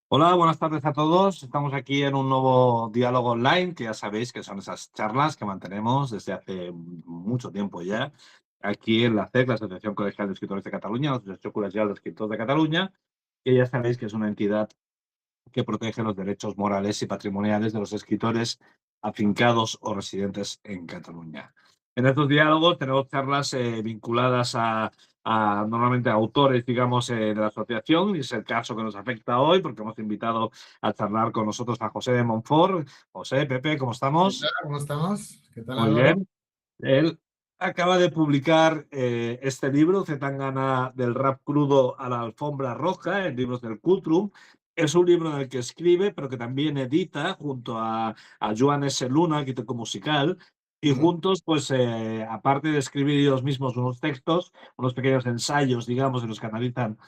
Hola, buenas tardes a todos. Estamos aquí en un nuevo diálogo online, que ya sabéis que son esas charlas que mantenemos desde hace mucho tiempo ya, aquí en la ACEC, la Asociación Colegial de Escritores de Cataluña, la Asociación Colegial de Escritores de Cataluña, que ya sabéis que es una entidad que protege los derechos morales y patrimoniales de los escritores afincados o residentes en Cataluña. En estos diálogos tenemos charlas vinculadas normalmente a autores, digamos, de la asociación, y es el caso que nos afecta hoy, porque hemos invitado a charlar con nosotros a José de Montfort. José, Pepe, ¿cómo ¿Qué tal? estamos? ¿Cómo estamos? ¿Qué tal, Muy Álvaro? bien. Él acaba de publicar este libro, Zetangana del rap crudo a la alfombra roja, en Libros del Cultrum. Es un libro en el que escribe, pero que también edita junto a Joan S. Luna, crítico musical, y Mm. juntos, pues, aparte de escribir ellos mismos unos textos, unos pequeños ensayos, digamos, en los que analizan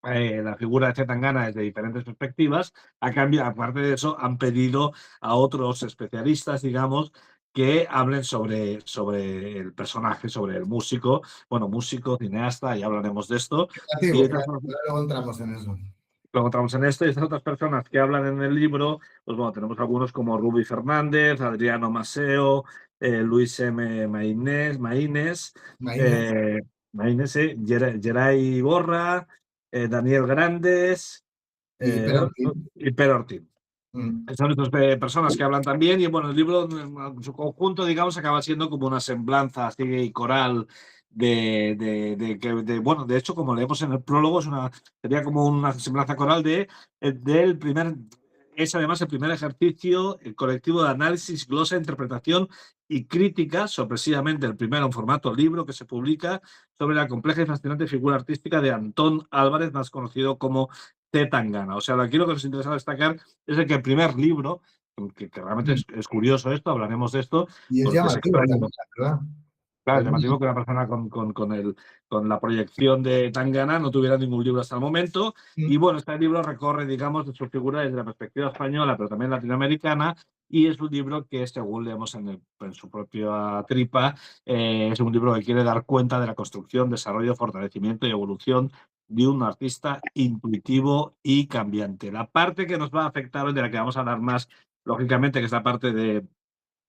la figura de Zetangana desde diferentes perspectivas, a cambio, aparte de eso, han pedido a otros especialistas, digamos, que hablen sobre el personaje, sobre el músico, bueno, músico, cineasta, ya hablaremos de esto. Y Creativo, estas, creativo. Luego entramos en eso. lo encontramos en esto, y estas otras personas que hablan en el libro, pues bueno, tenemos algunos como Ruby Fernández, Adriano Maseo, Luis M. Maínez, Maínez eh, Geray Borra, Daniel Grandes, y Perón. y Per Ortiz. Mm. Son estas personas que hablan también, y bueno, el libro en su conjunto, digamos, acaba siendo como una semblanza así coral bueno, de hecho, como leemos en el prólogo, sería como una semblanza coral del primer, es además el primer ejercicio colectivo de análisis, glosa, interpretación y crítica, sorpresivamente el primero en formato libro que se publica, sobre la compleja y fascinante figura artística de Antón Álvarez, más conocido como Zetangana. O sea, aquí lo que nos interesa destacar es el que el primer libro, que realmente Mm. es curioso esto, hablaremos de esto, Y es porque es llamativo extraño. también, la verdad. Claro, es Es llamativo que una persona con la proyección de Tangana no tuviera ningún libro hasta el momento. Y bueno, este libro recorre, digamos, de su figura desde la perspectiva española, pero también latinoamericana, y es un libro que, según leemos en su propia tripa, es un libro que quiere dar cuenta de la construcción, desarrollo, fortalecimiento y evolución de un artista intuitivo y cambiante. La parte que nos va a afectar, de la que vamos a hablar más, lógicamente, que es la parte de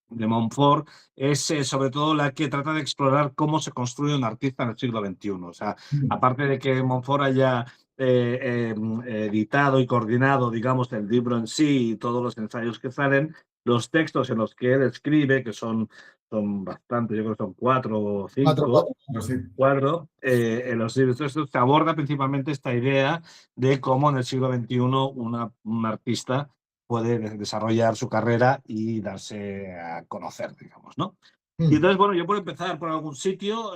Montfort, es sobre todo la que trata de explorar cómo se construye un artista en el siglo XXI. O sea, aparte de que Montfort haya editado y coordinado, digamos, el libro en sí y todos los ensayos que salen, los textos en los que él escribe, que son bastantes, yo creo que son cuatro o cinco, sí. cuatro, en los libros estos se aborda principalmente esta idea de cómo en el siglo XXI un artista puede desarrollar su carrera y darse a conocer, digamos, ¿no? Y Mm. entonces, bueno, yo por empezar por algún sitio,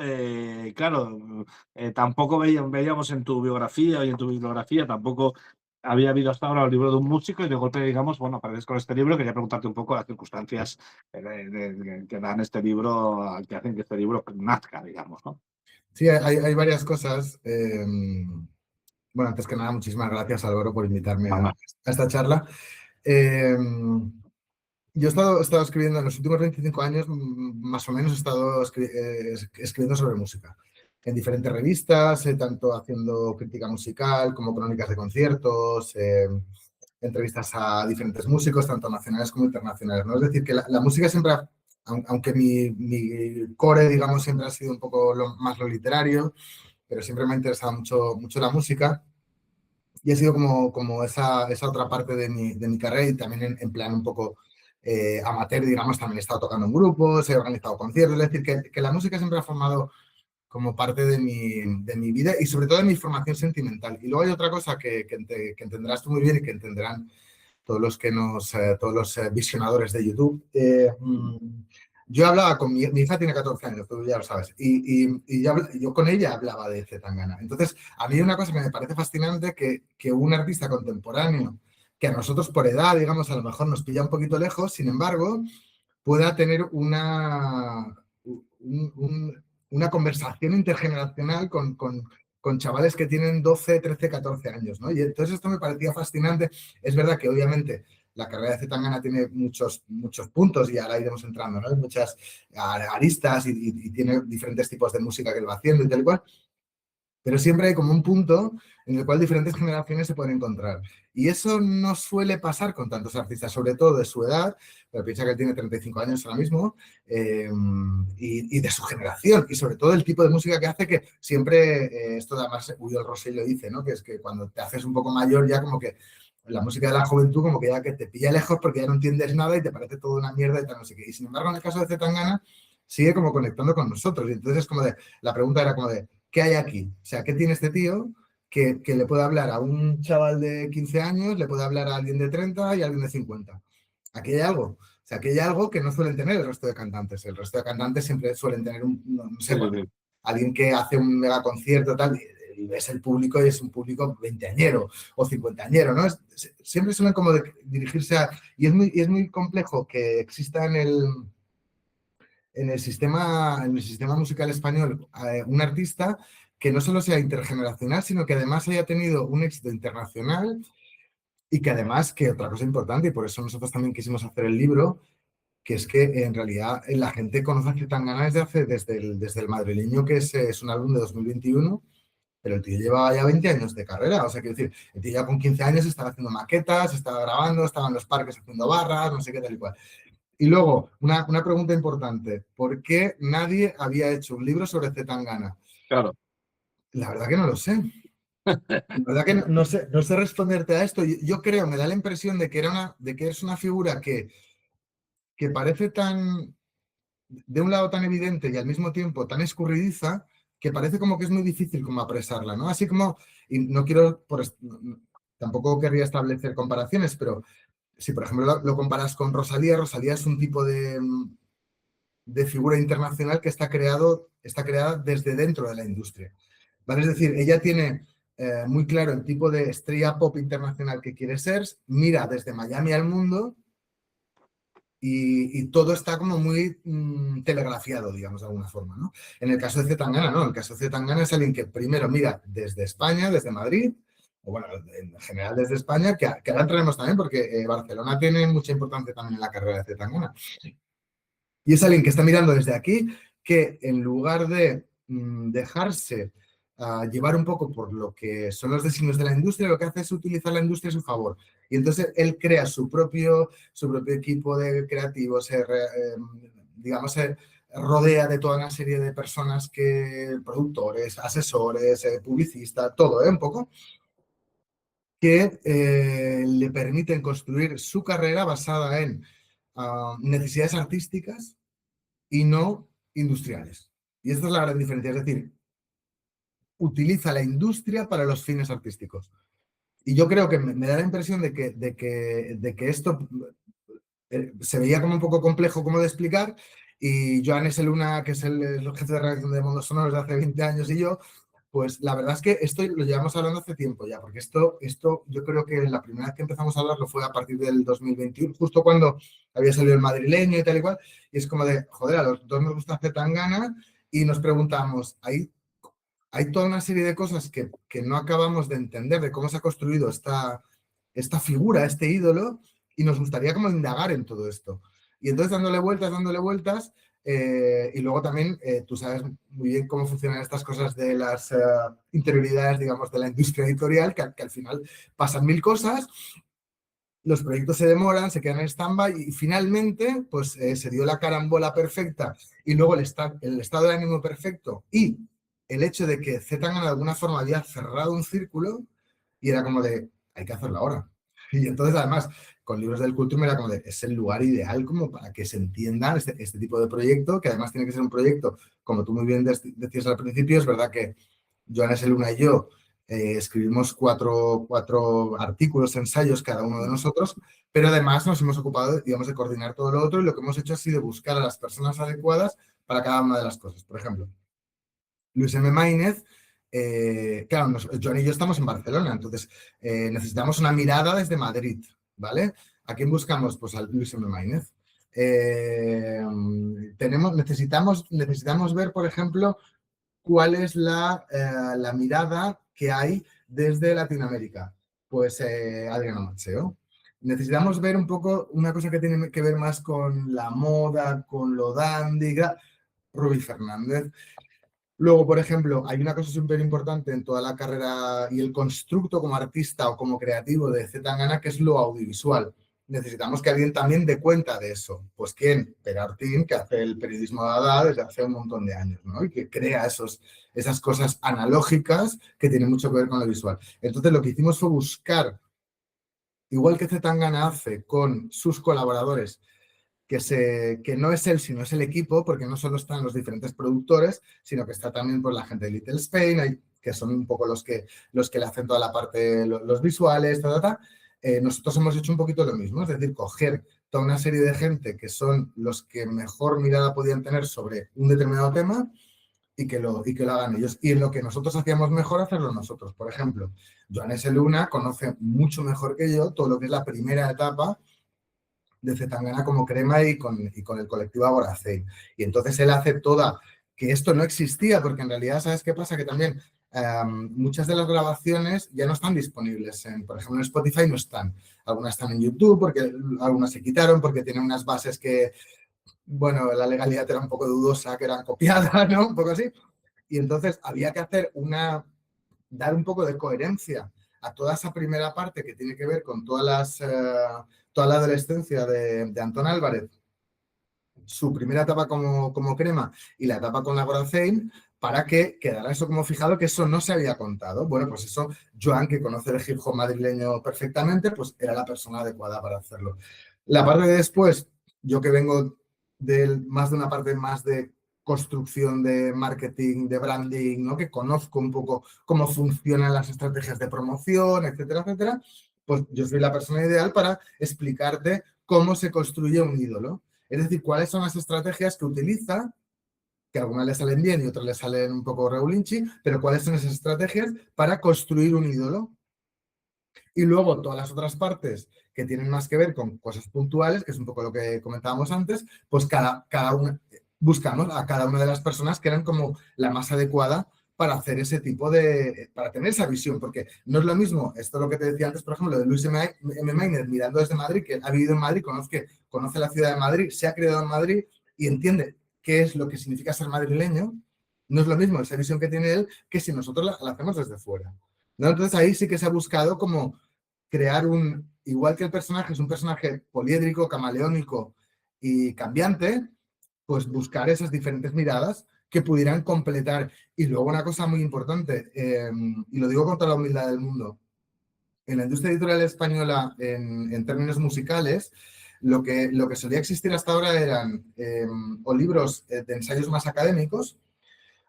claro, tampoco veíamos en tu biografía y en tu bibliografía, tampoco había habido hasta ahora el libro de un músico, y de golpe, digamos, bueno, apareces con este libro. Quería preguntarte un poco las circunstancias que dan este libro, que hacen que este libro nazca, digamos, ¿no? Sí, hay varias cosas. Bueno, antes que nada, muchísimas gracias, Álvaro, por invitarme a esta charla. Eh, yo he estado escribiendo en los últimos 25 años, más o menos, he estado escribiendo sobre música en diferentes revistas, tanto haciendo crítica musical como crónicas de conciertos, entrevistas a diferentes músicos, tanto nacionales como internacionales, ¿no? Es decir, que la música siempre, aunque mi core, digamos, siempre ha sido un poco más lo literario, pero siempre me ha interesado mucho la música, y ha sido como esa otra parte de mi carrera, y también en plan un poco amateur, digamos. También he estado tocando en grupos, he organizado conciertos. Es decir, que la música siempre ha formado como parte de mi vida, y sobre todo de mi formación sentimental. Y luego hay otra cosa que entenderás tú muy bien, y que entenderán todos los visionadores de YouTube. Yo hablaba con mi hija, tiene 14 años, tú ya lo sabes, y yo con ella hablaba de Zetangana. Entonces, a mí una cosa que me parece fascinante, que un artista contemporáneo, que a nosotros por edad, digamos, a lo mejor nos pilla un poquito lejos, sin embargo, pueda tener una conversación intergeneracional con chavales que tienen 12, 13, 14 años, ¿no? Y entonces esto me parecía fascinante. Es verdad que obviamente la carrera de Zetangana tiene muchos puntos, y ahora iremos entrando, ¿no? Hay muchas aristas, y tiene diferentes tipos de música que él va haciendo y tal y cual. pero siempre hay como un punto en el cual diferentes generaciones se pueden encontrar. Y eso no suele pasar con tantos artistas, sobre todo de su edad, pero piensa que él tiene 35 años ahora mismo, y de su generación, y sobre todo el tipo de música que hace, que siempre, esto además Uriol Rosell lo dice, ¿no? Que es que cuando te haces un poco mayor ya como que la música de la juventud como que ya que te pilla lejos porque ya no entiendes nada y te parece todo una mierda y tal, no sé qué. Y sin embargo, en el caso de Zetangana, sigue como conectando con nosotros. Y entonces es como de, la pregunta era como de, ¿qué hay aquí? O sea, ¿qué tiene este tío que le puede hablar a un chaval de 15 años, le puede hablar a alguien de 30 y a alguien de 50? Aquí hay algo. O sea, aquí hay algo que no suelen tener el resto de cantantes. El resto de cantantes siempre suelen tener no sé, bueno, alguien que hace un mega concierto tal, y ves el público y es un público veinteañero o cincuentañero, ¿no? Siempre suelen como dirigirse a... Y es muy complejo que exista en el sistema musical español un artista que no solo sea intergeneracional, sino que además haya tenido un éxito internacional y que además, que otra cosa importante, y por eso nosotros también quisimos hacer el libro, que es que en realidad la gente conoce a Zetangana desde el madrileño, que es un álbum de 2021, pero el tío llevaba ya 20 años de carrera. O sea, quiero decir, el tío ya con 15 años estaba haciendo maquetas, estaba grabando, estaba en los parques haciendo barras, no sé qué tal y cual. Y luego, una pregunta importante. ¿Por qué nadie había hecho un libro sobre Zetangana? Claro. La verdad que no lo sé. La verdad que no sé responderte a esto. Yo creo, me da la impresión de que es una figura que parece tan, de un lado tan evidente y al mismo tiempo tan escurridiza, que parece como que es muy difícil como apresarla, ¿no? Así como, y no quiero, tampoco querría establecer comparaciones, pero si por ejemplo lo comparas con Rosalía, Rosalía es un tipo de figura internacional que está creada desde dentro de la industria. ¿Vale? Es decir, ella tiene muy claro el tipo de estrella pop internacional que quiere ser, mira desde Miami al mundo y todo está como muy telegrafiado, digamos, de alguna forma, ¿no? En el caso de Zetangana, no. En el caso de Zetangana es alguien que primero mira desde España, desde Madrid, o bueno, en general desde España, que ahora entraremos también porque Barcelona tiene mucha importancia también en la carrera de Zetangana. Y es alguien que está mirando desde aquí, que en lugar de dejarse llevar un poco por lo que son los designios de la industria, lo que hace es utilizar la industria a su favor. Y entonces él crea su propio equipo de creativos, digamos, se rodea de toda una serie de personas, productores, asesores, publicistas, todo, un poco, que le permiten construir su carrera basada en necesidades artísticas y no industriales. Y esta es la gran diferencia, es decir, utiliza la industria para los fines artísticos. Y yo creo que me da la impresión de que esto se veía como un poco complejo como de explicar, y Joan S. Luna, que es el jefe de redacción de Mundos Sonoros de hace 20 años, y yo, pues la verdad es que esto lo llevamos hablando hace tiempo ya, porque esto yo creo que la primera vez que empezamos a hablarlo fue a partir del 2021, justo cuando había salido el madrileño y tal y cual, y es como de, joder, a los dos nos gusta Zetangana, y nos preguntamos, hay toda una serie de cosas que no acabamos de entender de cómo se ha construido esta figura, este ídolo, y nos gustaría como indagar en todo esto. Y entonces dándole vueltas, y luego también tú sabes muy bien cómo funcionan estas cosas de las interioridades, digamos, de la industria editorial, que al final pasan mil cosas, los proyectos se demoran, se quedan en stand-by y finalmente pues se dio la carambola perfecta y luego el estado de ánimo perfecto y el hecho de que Zetangana de alguna forma había cerrado un círculo y era como de, hay que hacerlo ahora. Y entonces además con Libros del Cultum era como de, es el lugar ideal como para que se entienda este tipo de proyecto, que además tiene que ser un proyecto, como tú muy bien decías al principio, es verdad que Joan S. Luna y yo escribimos cuatro artículos, ensayos cada uno de nosotros, pero además nos hemos ocupado, digamos, de coordinar todo lo otro, y lo que hemos hecho ha sido buscar a las personas adecuadas para cada una de las cosas. Por ejemplo, Luis M. Maínez, claro, Joan y yo estamos en Barcelona, entonces necesitamos una mirada desde Madrid, ¿vale? ¿A quién buscamos? Pues a Luis M. Maínez. Necesitamos ver, por ejemplo, cuál es la mirada que hay desde Latinoamérica. Pues Adriano Macheo. Necesitamos ver un poco una cosa que tiene que ver más con la moda, con lo dandy, Rubí Fernández. Luego, por ejemplo, hay una cosa súper importante en toda la carrera y el constructo como artista o como creativo de C. Tangana, que es lo audiovisual. Necesitamos que alguien también dé cuenta de eso. Pues ¿quién? Pere Artín, que hace el periodismo de Dada desde hace un montón de años, ¿no? Y que crea esas cosas analógicas que tienen mucho que ver con lo visual. Entonces, lo que hicimos fue buscar, igual que C. Tangana hace con sus colaboradores, que no es él, sino es el equipo, porque no solo están los diferentes productores, sino que está también por la gente de Little Spain, que son un poco los que le hacen toda la parte, los visuales, nosotros hemos hecho un poquito lo mismo, es decir, coger toda una serie de gente que son los que mejor mirada podían tener sobre un determinado tema y que lo hagan ellos. Y en lo que nosotros hacíamos mejor, hacerlo nosotros. Por ejemplo, Joan S. Luna conoce mucho mejor que yo todo lo que es la primera etapa de Zetangana como crema y con el colectivo Agoracein. Y entonces él hace que esto no existía, porque en realidad, ¿sabes qué pasa? Que también muchas de las grabaciones ya no están disponibles. Por ejemplo, en Spotify no están. Algunas están en YouTube, porque algunas se quitaron, porque tienen unas bases que, bueno, la legalidad era un poco dudosa, que eran copiadas, ¿no? Un poco así. Y entonces había que hacer dar un poco de coherencia a toda esa primera parte que tiene que ver con toda la adolescencia de Antón Álvarez, su primera etapa como crema y la etapa con la Goracein, para que quedara eso como fijado, que eso no se había contado. Bueno, pues eso, Joan, que conoce el hip hop madrileño perfectamente, pues era la persona adecuada para hacerlo. La parte de después, yo que vengo más de una parte más de construcción de marketing, de branding, ¿no? Que conozco un poco cómo funcionan las estrategias de promoción, etcétera, etcétera, pues yo soy la persona ideal para explicarte cómo se construye un ídolo. Es decir, cuáles son las estrategias que utiliza, que a algunas le salen bien y otras le salen un poco regulinchi, pero cuáles son esas estrategias para construir un ídolo. Y luego todas las otras partes que tienen más que ver con cosas puntuales, que es un poco lo que comentábamos antes, pues cada una, buscamos a cada una de las personas que eran como la más adecuada para hacer ese tipo para tener esa visión, porque no es lo mismo, esto es lo que te decía antes, por ejemplo, de Luis M. Maynard mirando desde Madrid, que ha vivido en Madrid, conoce la ciudad de Madrid, se ha criado en Madrid y entiende qué es lo que significa ser madrileño. No es lo mismo esa visión que tiene él que si nosotros la hacemos desde fuera, ¿no? Entonces ahí sí que se ha buscado como crear igual que el personaje es un personaje poliédrico, camaleónico y cambiante, pues buscar esas diferentes miradas que pudieran completar. Y luego una cosa muy importante, y lo digo con toda la humildad del mundo, en la industria editorial española, en términos musicales, lo que solía existir hasta ahora eran o libros de ensayos más académicos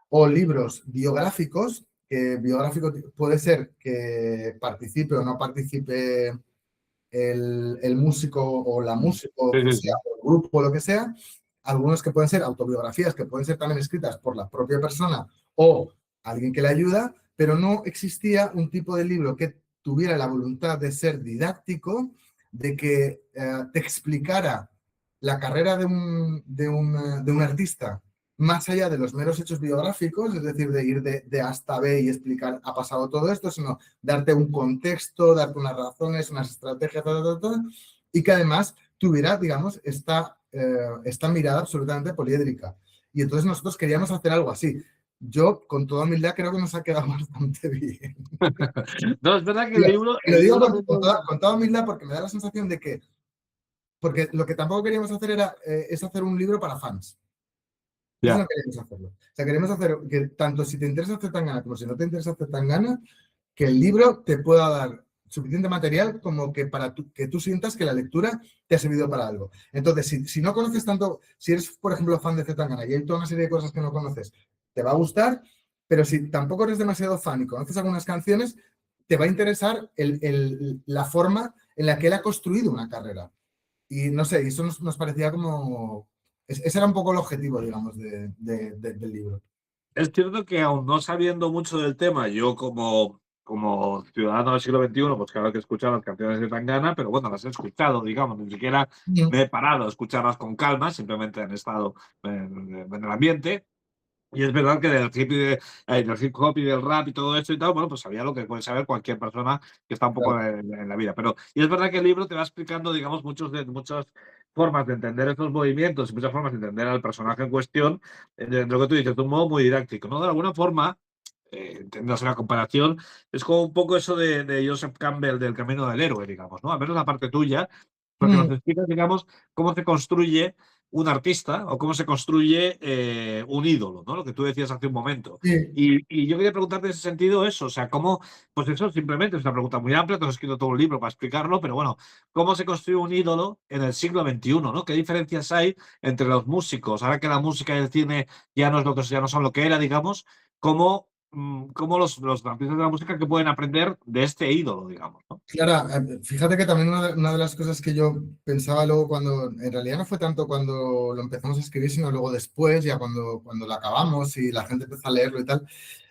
o libros biográficos, que biográfico puede ser que participe o no participe el músico o la música, o Sí, que sí, sea, sí. o el grupo o lo que sea, algunos que pueden ser autobiografías, que pueden ser también escritas por la propia persona o alguien que le ayuda, pero no existía un tipo de libro que tuviera la voluntad de ser didáctico, de que te explicara la carrera de un artista más allá de los meros hechos biográficos, es decir, de ir de A hasta B y explicar, ha pasado todo esto, sino darte un contexto, darte unas razones, unas estrategias, y que además tuviera, digamos, esta mirada absolutamente poliédrica. Y entonces nosotros queríamos hacer algo así. Yo, con toda humildad, creo que nos ha quedado bastante bien. No, es verdad que Y lo el digo libro con toda humildad porque me da la sensación de que, porque lo que tampoco queríamos hacer es hacer un libro para fans. Eso ya. no queremos hacerlo. O sea, queremos hacer que tanto si te interesa hacer Tangana como si no te interesa hacer Tangana, que el libro te pueda dar suficiente material como que que tú sientas que la lectura te ha servido para algo. Entonces, si no conoces tanto, si eres, por ejemplo, fan de Zetangana y hay toda una serie de cosas que no conoces, te va a gustar, pero si tampoco eres demasiado fan y conoces algunas canciones, te va a interesar la forma en la que él ha construido una carrera. Y no sé, eso nos parecía como... Ese era un poco el objetivo, digamos, del libro. Es cierto que aún no sabiendo mucho del tema, yo como ciudadano del siglo XXI, pues claro que he escuchado las canciones de Tangana, pero bueno, las he escuchado, digamos, ni siquiera me he parado a escucharlas con calma, simplemente han estado en el ambiente. Y es verdad que del hip hop y del rap y todo esto y tal, bueno, pues sabía lo que puede saber cualquier persona que está un poco Claro, en la vida. Pero, y es verdad que el libro te va explicando, digamos, muchos formas de entender estos movimientos y muchas formas de entender al personaje en cuestión, de lo que tú dices, de un modo muy didáctico, ¿no? De alguna forma, entiéndase la comparación, es como un poco eso de Joseph Campbell del Camino del Héroe, digamos, ¿no? Al menos la parte tuya, porque nos Mm, explica, digamos, cómo se construye un artista o cómo se construye un ídolo, ¿no? Lo que tú decías hace un momento. sí, Y yo quería preguntarte en ese sentido eso, o sea, cómo, pues eso simplemente es una pregunta muy amplia, te has escrito todo un libro para explicarlo, pero bueno, ¿cómo se construye un ídolo en el siglo XXI, ¿no? ¿Qué diferencias hay entre los músicos? Ahora que la música y el cine ya no, es lo que, ya no son lo que era, digamos, ¿cómo, cómo los artistas de la música que pueden aprender de este ídolo, digamos, ¿no? Clara, fíjate que también una de las cosas que yo pensaba luego cuando, en realidad no fue tanto cuando lo empezamos a escribir, sino luego después, ya cuando lo acabamos y la gente empezó a leerlo y tal,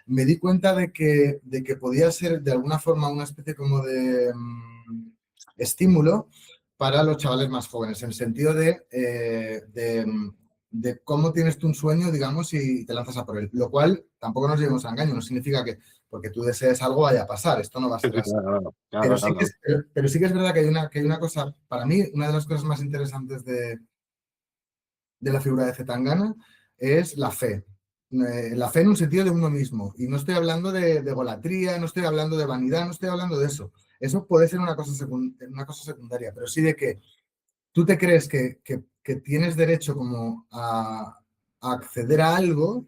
me di cuenta de que podía ser de alguna forma una especie como de estímulo para los chavales más jóvenes, en el sentido de cómo tienes tú un sueño, digamos, y te lanzas a por él. Lo cual tampoco nos llevemos a engaño, no significa que porque tú desees algo vaya a pasar, esto no va a Sí, ser sí, así. claro, Pero claro, sí que claro. pero sí que es verdad que hay una cosa, para mí, una de las cosas más interesantes de la figura de Zetangana es la fe. La fe en un sentido de uno mismo. Y no estoy hablando de golatría, no estoy hablando de vanidad, no estoy hablando de eso. Eso puede ser una cosa secundaria, pero sí de que tú te crees que tienes derecho como a acceder a algo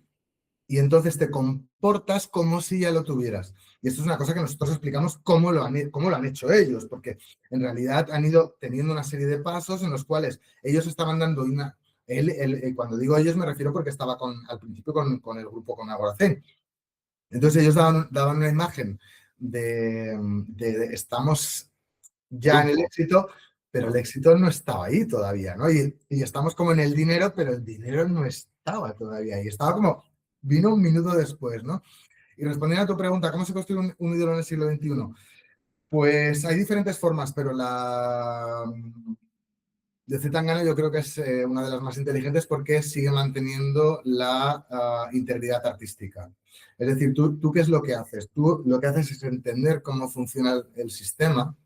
y entonces te comportas como si ya lo tuvieras. Y esto es una cosa que nosotros explicamos cómo lo han hecho ellos, porque en realidad han ido teniendo una serie de pasos en los cuales ellos estaban dando una... cuando digo ellos me refiero porque estaba al principio con el grupo, con Agoracén. Entonces ellos daban una imagen de estamos ya en el Triunfo. éxito, pero el éxito no estaba ahí todavía, ¿no? Y estamos como en el dinero, pero el dinero no estaba todavía ahí. Estaba como, vino un minuto después, ¿no? Y respondiendo a tu pregunta, ¿cómo se construye un ídolo en el siglo XXI? Pues hay diferentes formas, pero la de Zetangana yo creo que es una de las más inteligentes porque sigue manteniendo la integridad artística. Es decir, ¿tú qué es lo que haces? Tú lo que haces es entender cómo funciona el sistema,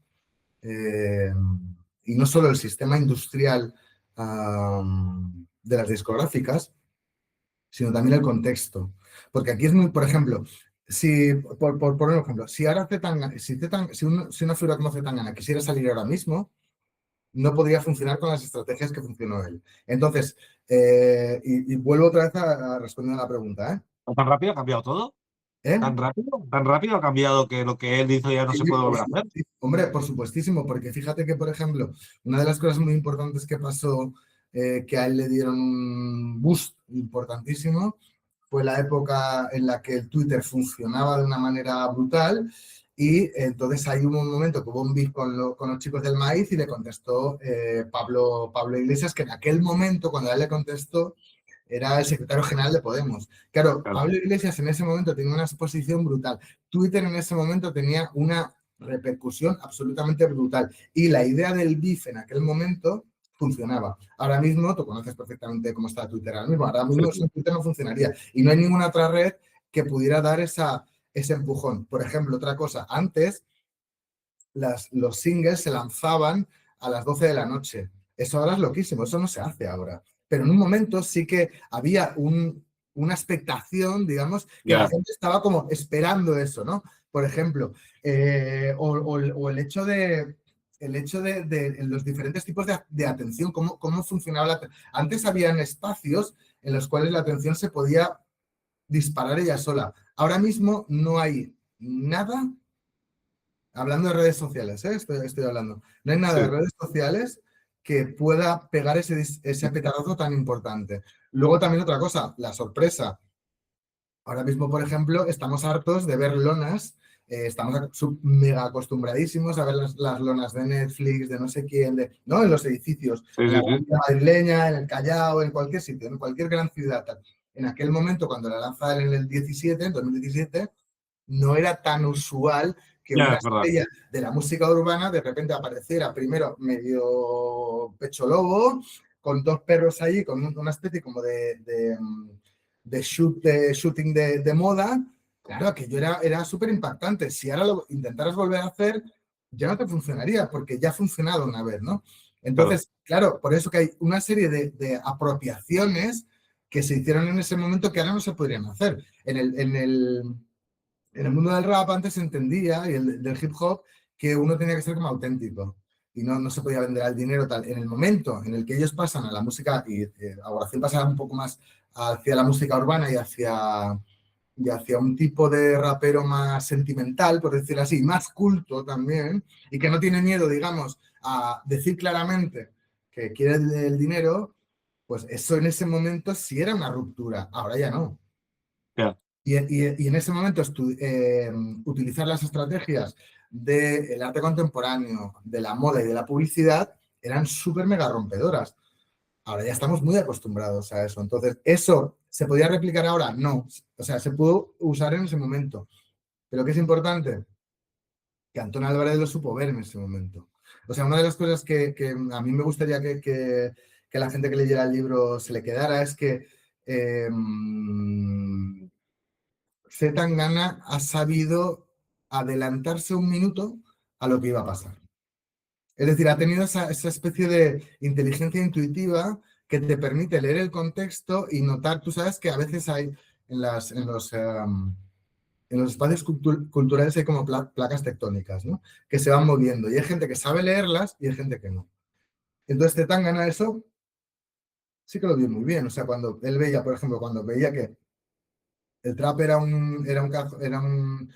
eh, y no solo el sistema industrial de las discográficas, sino también el contexto. Porque aquí es muy, por ejemplo, si, por poner un ejemplo, si ahora Zetangana, si una figura como Zetangana quisiera salir ahora mismo, no podría funcionar con las estrategias que funcionó él. Entonces, y vuelvo otra vez a responder a la pregunta, ¿eh? ¿Tan rápido ha cambiado todo? ¿Eh? ¿Tan rápido? ¿Tan rápido ha cambiado que lo que él hizo ya no Sí, se puede volver a hacer? hombre, por supuestísimo, porque fíjate que, por ejemplo, una de las cosas muy importantes que pasó, que a él le dieron un boost importantísimo, fue la época en la que el Twitter funcionaba de una manera brutal y entonces ahí hubo un momento que hubo un beef con los chicos del maíz y le contestó Pablo Iglesias, que en aquel momento, cuando él le contestó, era el secretario general de Podemos. Claro, Claro. Pablo Iglesias en ese momento tenía una exposición brutal. Twitter en ese momento tenía una repercusión absolutamente brutal. Y la idea del BIF en aquel momento funcionaba. Ahora mismo, tú conoces perfectamente cómo está Twitter ahora mismo. Ahora Sí, mismo sí. Twitter no funcionaría. Y no hay ninguna otra red que pudiera dar ese empujón. Por ejemplo, otra cosa, antes los singles se lanzaban a las 12 de la noche. Eso ahora es loquísimo, eso no se hace ahora. Pero en un momento sí que había una expectación, digamos, que la Ya. gente estaba como esperando eso, ¿no? Por ejemplo, o el hecho de los diferentes tipos de atención, cómo funcionaba la... Antes habían espacios en los cuales la atención se podía disparar ella sola. Ahora mismo no hay nada. Hablando de redes sociales, ¿eh? Estoy hablando. No hay nada de Sí. redes sociales que pueda pegar ese petardazo tan importante. Luego también otra cosa, la sorpresa. Ahora mismo, por ejemplo, estamos hartos de ver lonas, estamos mega acostumbradísimos a ver las lonas de Netflix, de no sé quién, ¿no? En los edificios, Sí, en la sí, Gran sí. Vía madrileña, en el Callao, en cualquier sitio, en cualquier gran ciudad. Tal. En aquel momento, cuando la lanzaron en el 17, en 2017, no era tan usual que Ya, una es verdad. estrella de la música urbana de repente apareciera primero medio pecho lobo, con dos perros ahí, con una especie como de shooting de moda. Claro, aquello era súper impactante. Si ahora lo intentaras volver a hacer, ya no te funcionaría, porque ya ha funcionado una vez, ¿no? Entonces, claro, por eso que hay una serie de apropiaciones que se hicieron en ese momento que ahora no se podrían hacer. En el mundo del rap antes se entendía, y del hip hop, que uno tenía que ser como auténtico y no se podía vender al dinero tal. En el momento en el que ellos pasan a la música, y Adoración pasa un poco más hacia la música urbana y hacia un tipo de rapero más sentimental, por decirlo así, más culto también, y que no tiene miedo, digamos, a decir claramente que quiere el dinero, pues eso en ese momento sí era una ruptura, ahora ya no. Yeah. Y en ese momento utilizar las estrategias del arte contemporáneo, de la moda y de la publicidad eran súper mega rompedoras. Ahora ya estamos muy acostumbrados a eso. Entonces, ¿eso se podía replicar ahora? No. O sea, se pudo usar en ese momento. Pero ¿qué es importante? Que Antón Álvarez lo supo ver en ese momento. O sea, una de las cosas que a mí me gustaría que la gente que leyera el libro se le quedara es que C. Tangana ha sabido adelantarse un minuto a lo que iba a pasar. Es decir, ha tenido esa especie de inteligencia intuitiva que te permite leer el contexto y notar, tú sabes que a veces hay en los espacios culturales hay como placas tectónicas, ¿no? Que se van moviendo y hay gente que sabe leerlas y hay gente que no. Entonces Zetangana eso sí que lo vio muy bien. O sea, cuando él veía, por ejemplo, cuando veía que el trap era un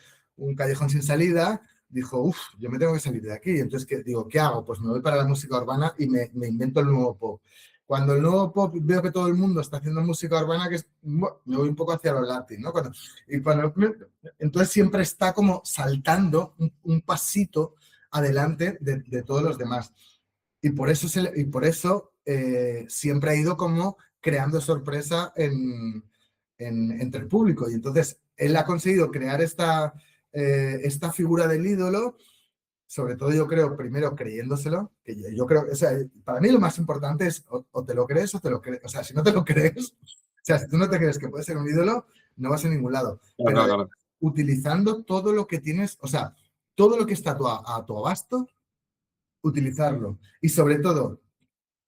callejón sin salida, dijo, uff, yo me tengo que salir de aquí. Entonces, ¿qué hago? Pues me voy para la música urbana y me invento el nuevo pop. Cuando el nuevo pop veo que todo el mundo está haciendo música urbana, me voy un poco hacia los latin, ¿no? Entonces siempre está como saltando un pasito adelante de todos los demás. Y por eso siempre ha ido como creando sorpresa entre el público. Y entonces él ha conseguido crear esta figura del ídolo, sobre todo yo creo, primero creyéndoselo, que yo creo, o sea, para mí lo más importante es o te lo crees o te lo crees. O sea, si no te lo crees, o sea, si tú no te crees que puedes ser un ídolo, no vas a ningún lado. Pero Claro. utilizando todo lo que tienes, o sea, todo lo que está a tu abasto, utilizarlo. Y sobre todo,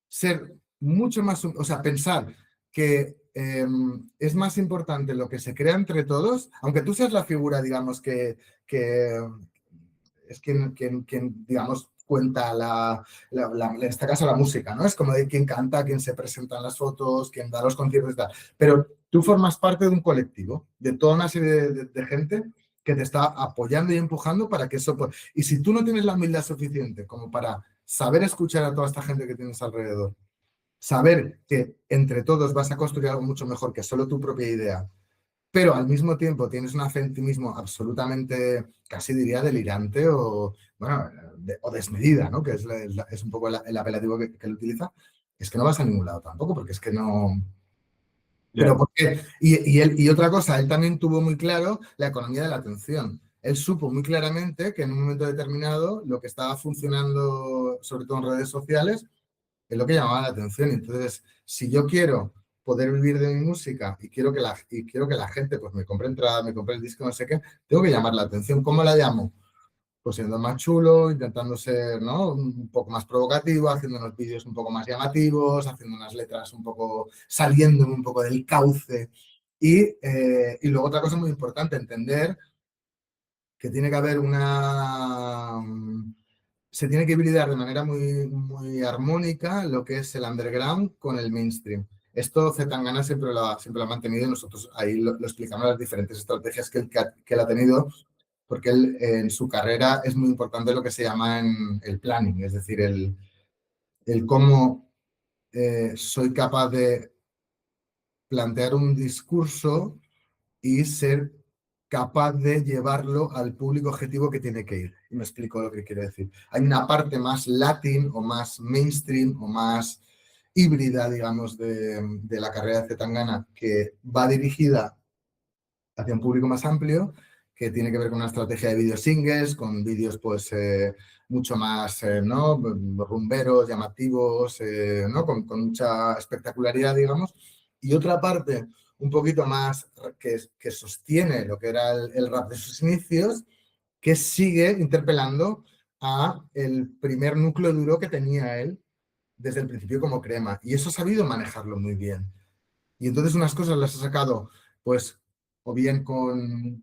ser mucho más, o sea, pensar que es más importante lo que se crea entre todos, aunque tú seas la figura, digamos, que es quien, digamos, cuenta en este caso la música, ¿no? Es como de quien canta, quien se presenta en las fotos, quien da los conciertos y tal. Pero tú formas parte de un colectivo, de toda una serie de gente que te está apoyando y empujando para que eso... Y si tú no tienes la humildad suficiente como para saber escuchar a toda esta gente que tienes alrededor, saber que entre todos vas a construir algo mucho mejor que solo tu propia idea, pero al mismo tiempo tienes un fe en ti mismo absolutamente, casi diría, delirante o, bueno, o desmedida, ¿no? Que es un poco el apelativo que él utiliza, es que no vas a ningún lado tampoco, porque es que no... Pero porque, y otra cosa, él también tuvo muy claro la economía de la atención. Él supo muy claramente que en un momento determinado lo que estaba funcionando, sobre todo en redes sociales, es lo que llamaba la atención. Entonces, si yo quiero poder vivir de mi música y quiero que la gente pues me compre entrada, me compre el disco, no sé qué, tengo que llamar la atención. ¿Cómo la llamo? Pues siendo más chulo, intentando ser, ¿no?, un poco más provocativo, haciendo unos vídeos un poco más llamativos, haciendo unas letras un poco, saliendo un poco del cauce. Y luego otra cosa muy importante, entender que tiene que haber se tiene que hibridar de manera muy, muy armónica lo que es el underground con el mainstream. Esto Zetangana siempre lo ha mantenido y nosotros ahí lo explicamos, las diferentes estrategias que él ha tenido, porque él en su carrera es muy importante lo que se llama el planning, es decir, el cómo soy capaz de plantear un discurso y ser capaz de llevarlo al público objetivo que tiene que ir. Y me explico lo que quiero decir. Hay una parte más latin o más mainstream o más híbrida, digamos, de la carrera de Zetangana que va dirigida hacia un público más amplio, que tiene que ver con una estrategia de vídeos singles, con vídeos pues mucho más ¿no?, rumberos, llamativos, ¿no?, con mucha espectacularidad, digamos. Y otra parte un poquito más que sostiene lo que era el rap de sus inicios, que sigue interpelando a el primer núcleo duro que tenía él, desde el principio como Crema y eso ha sabido manejarlo muy bien. Y entonces unas cosas las ha sacado, pues, o bien con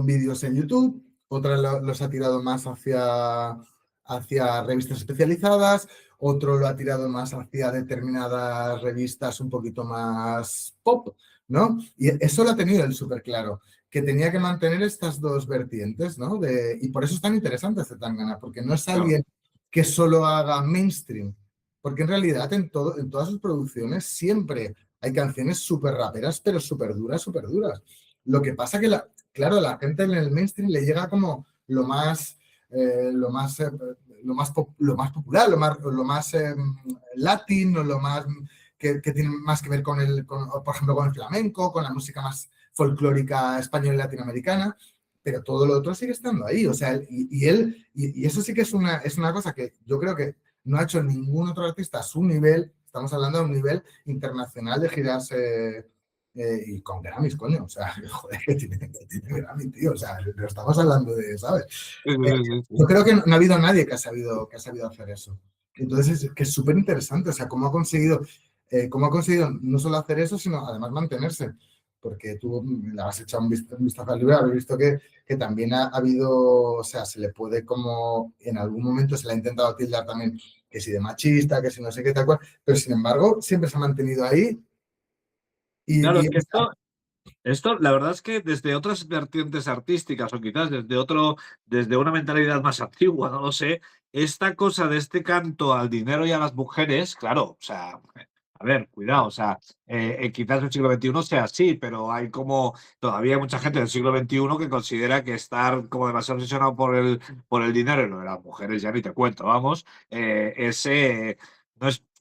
vídeos en YouTube, otras los ha tirado más hacia revistas especializadas, otro lo ha tirado más hacia determinadas revistas un poquito más pop, ¿no? Y eso lo ha tenido él súper claro, que tenía que mantener estas dos vertientes, ¿no? Y por eso es tan interesante este Tangana, porque no es alguien que solo haga mainstream, porque en realidad en todas sus producciones siempre hay canciones súper raperas, pero súper duras, súper duras. Lo que pasa que claro, la gente en el mainstream le llega como lo más popular, lo más latino, lo más que tiene más que ver con por ejemplo, con el flamenco, con la música más folclórica española y latinoamericana, pero todo lo otro sigue estando ahí. O sea, y eso sí que es una cosa que yo creo que no ha hecho ningún otro artista a su nivel. Estamos hablando de un nivel internacional de girarse y con Grammys, coño, o sea, joder, que tiene Grammy, tío, o sea, lo estamos hablando de, ¿sabes? Yo creo que no ha habido nadie que ha sabido hacer eso. Entonces, que es súper interesante, o sea, cómo ha conseguido no solo hacer eso, sino además mantenerse, porque tú le has echado un vistazo al libro, habéis visto que también ha habido, o sea, se le puede como, en algún momento se le ha intentado tildar también, que si de machista, que si no sé qué, tal cual, pero sin embargo, siempre se ha mantenido ahí. Claro, es que esto, la verdad es que desde otras vertientes artísticas o quizás desde una mentalidad más antigua, no lo sé, esta cosa de este canto al dinero y a las mujeres, claro, o sea, a ver, cuidado, o sea, quizás el siglo XXI sea así, pero hay como, todavía hay mucha gente del siglo XXI que considera que estar como demasiado obsesionado por el dinero y lo de las mujeres, ya ni te cuento, vamos,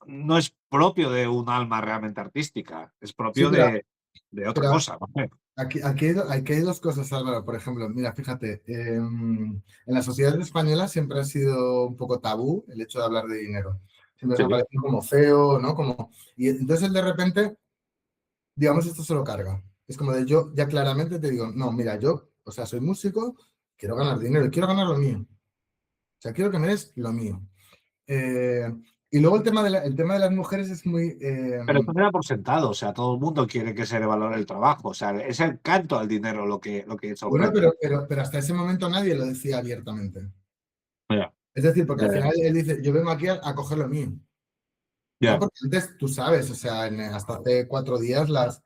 no es propio de un alma realmente artística, es Sí, propio de otra pero cosa, ¿vale? aquí hay dos cosas, Álvaro. Por ejemplo, mira, fíjate, en la sociedad española siempre ha sido un poco tabú el hecho de hablar de dinero. Siempre se ha Sí. parecido como feo, ¿no? Y entonces él de repente, digamos, esto se lo carga. Es como de yo ya claramente te digo, no, mira, yo, o sea, soy músico, quiero ganar dinero, y quiero ganar lo mío. O sea, quiero que me des lo mío. Eh, y luego el tema de las mujeres es muy... Pero esto me da por sentado, o sea, todo el mundo quiere que se le valore el trabajo, o sea, es el canto al dinero lo que bueno, sorprende. pero hasta ese momento nadie lo decía abiertamente. Ya, Es decir, porque al ya, final él dice, yo vengo aquí a coger lo mío, ¿no? ya. Porque antes, tú sabes, o sea, hasta hace 4 días las